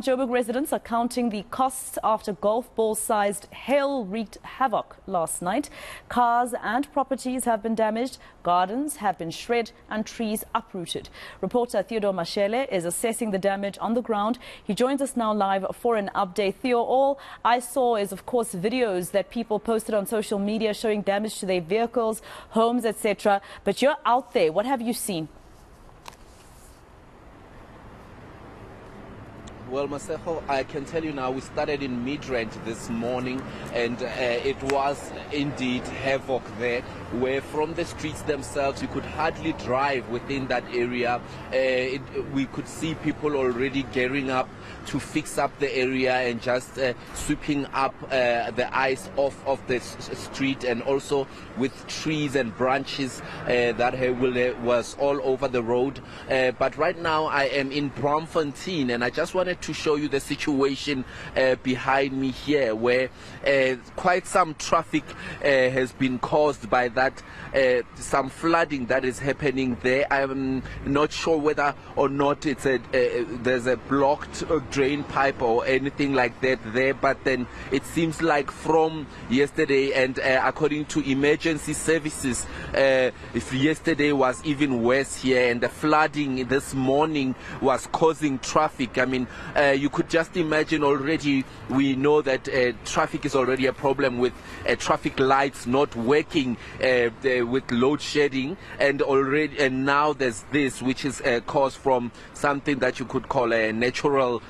Joburg residents are counting the costs after golf ball-sized hail wreaked havoc last night. Cars and properties have been damaged, gardens have been shredded and trees uprooted. Reporter Theodore Mashele is assessing the damage on the ground. He joins us now live for an update. Theo, all I saw is, of course, videos that people posted on social media showing damage to their vehicles, homes, etc. But you're out there. What have you seen? Well, Masejo, I can tell you now, we started in Midrand this morning, and it was indeed havoc there, where from the streets themselves, you could hardly drive within that area. We could see people already gearing up to fix up the area and just sweeping up the ice off of the street, and also with trees and branches that was all over the road. But right now, I am in Braamfontein, and I just wanted to show you the situation behind me here, where quite some traffic has been caused by that, some flooding that is happening there. I'm not sure whether or not it's there's a blocked drain pipe or anything like that there, but then it seems like from yesterday, and according to emergency services, if yesterday was even worse here, and the flooding this morning was causing traffic. I mean, you could just imagine already. We know that traffic is already a problem with traffic lights not working with load shedding, and now there's this, which is caused from something that you could call a natural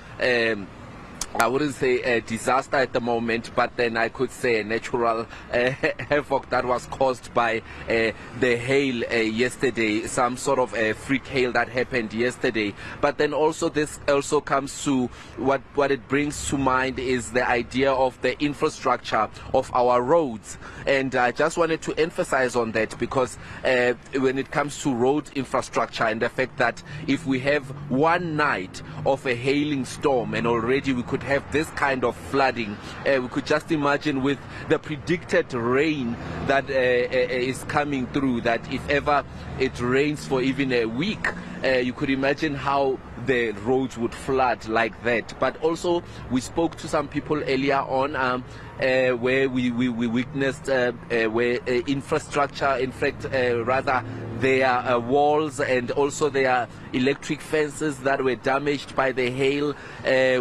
I wouldn't say a disaster at the moment, but then I could say a natural havoc that was caused by the hail yesterday, some sort of a freak hail that happened yesterday. But then also this also comes to what it brings to mind is the idea of the infrastructure of our roads. And I just wanted to emphasize on that, because when it comes to road infrastructure and the fact that if we have one night of a hailing storm and already we could have this kind of flooding, we could just imagine with the predicted rain that is coming through, that if ever it rains for even a week, you could imagine how the roads would flood like that. But also we spoke to some people earlier on where we witnessed where infrastructure, in fact, rather their walls and also their electric fences that were damaged by the hail.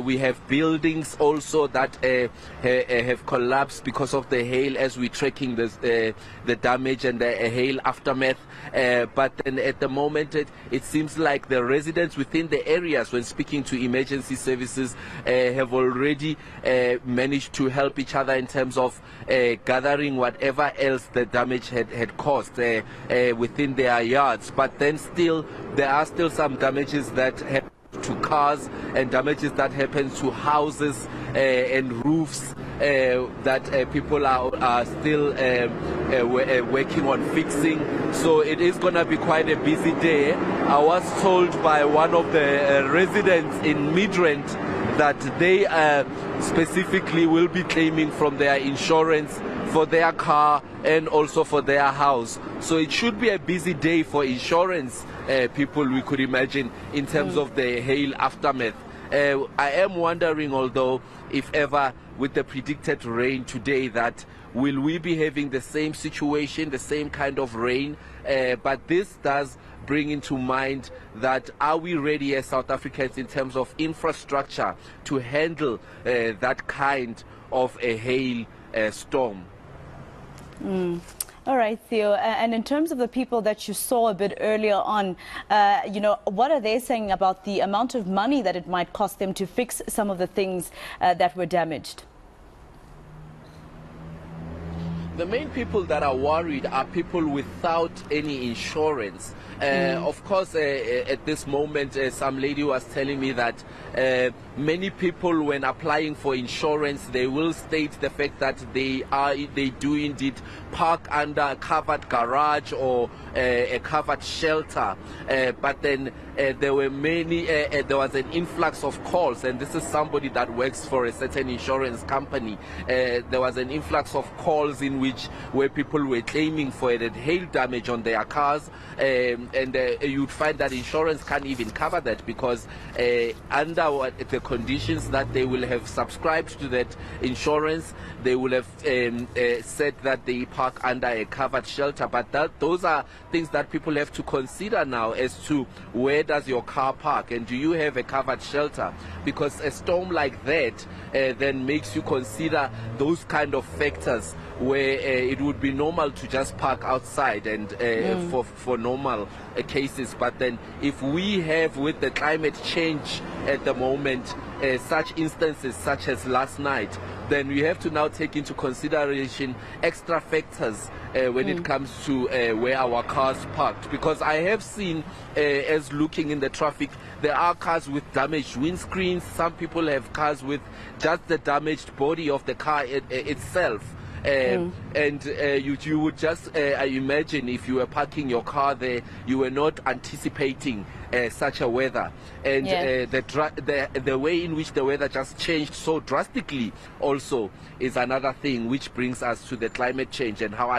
We have buildings also that have collapsed because of the hail, as we're tracking the damage and the hail aftermath. But then at the moment, it seems like the residents within the areas, when speaking to emergency services, have already managed to help each other in terms of gathering whatever else the damage had caused within their yards. But then still, there are still some damages that happen to cars and damages that happen to houses and roofs that people are still working on fixing. So it is going to be quite a busy day. I was told by one of the residents in Midrand that they specifically will be claiming from their insurance for their car and also for their house. So it should be a busy day for insurance people, we could imagine, in terms of the hail aftermath. I am wondering, although, if ever with the predicted rain today, that will we be having the same situation, the same kind of rain? But this does bring into mind that, are we ready as South Africans in terms of infrastructure to handle that kind of a hail storm? All right, Theo. And in terms of the people that you saw a bit earlier on, what are they saying about the amount of money that it might cost them to fix some of the things that were damaged? The main people that are worried are people without any insurance. Of course, at this moment, some lady was telling me that many people, when applying for insurance, they will state the fact that they do indeed park under a covered garage or a covered shelter. But then there were there was an influx of calls, and this is somebody that works for a certain insurance company. There was an influx of calls in which where people were claiming for the hail damage on their cars, and you'd find that insurance can't even cover that, because under the conditions that they will have subscribed to that insurance, they will have said that they park under a covered shelter. But those are things that people have to consider now, as to where does your car park and do you have a covered shelter, because a storm like that then makes you consider those kind of factors, where it would be normal to just park outside and for normal cases. But then if we have, with the climate change at the moment, such instances such as last night, then we have to now take into consideration extra factors when it comes to where our cars parked. Because I have seen, as looking in the traffic, there are cars with damaged windscreens. Some people have cars with just the damaged body of the car itself. And you would just imagine, if you were parking your car there, you were not anticipating such a weather, and the way in which the weather just changed so drastically also is another thing which brings us to the climate change and how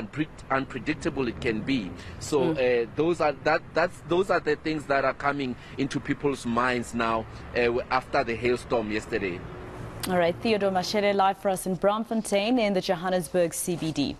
unpredictable it can be. So those are the things that are coming into people's minds now after the hailstorm yesterday. All right, Theodore Mashele live for us in Braamfontein in the Johannesburg CBD.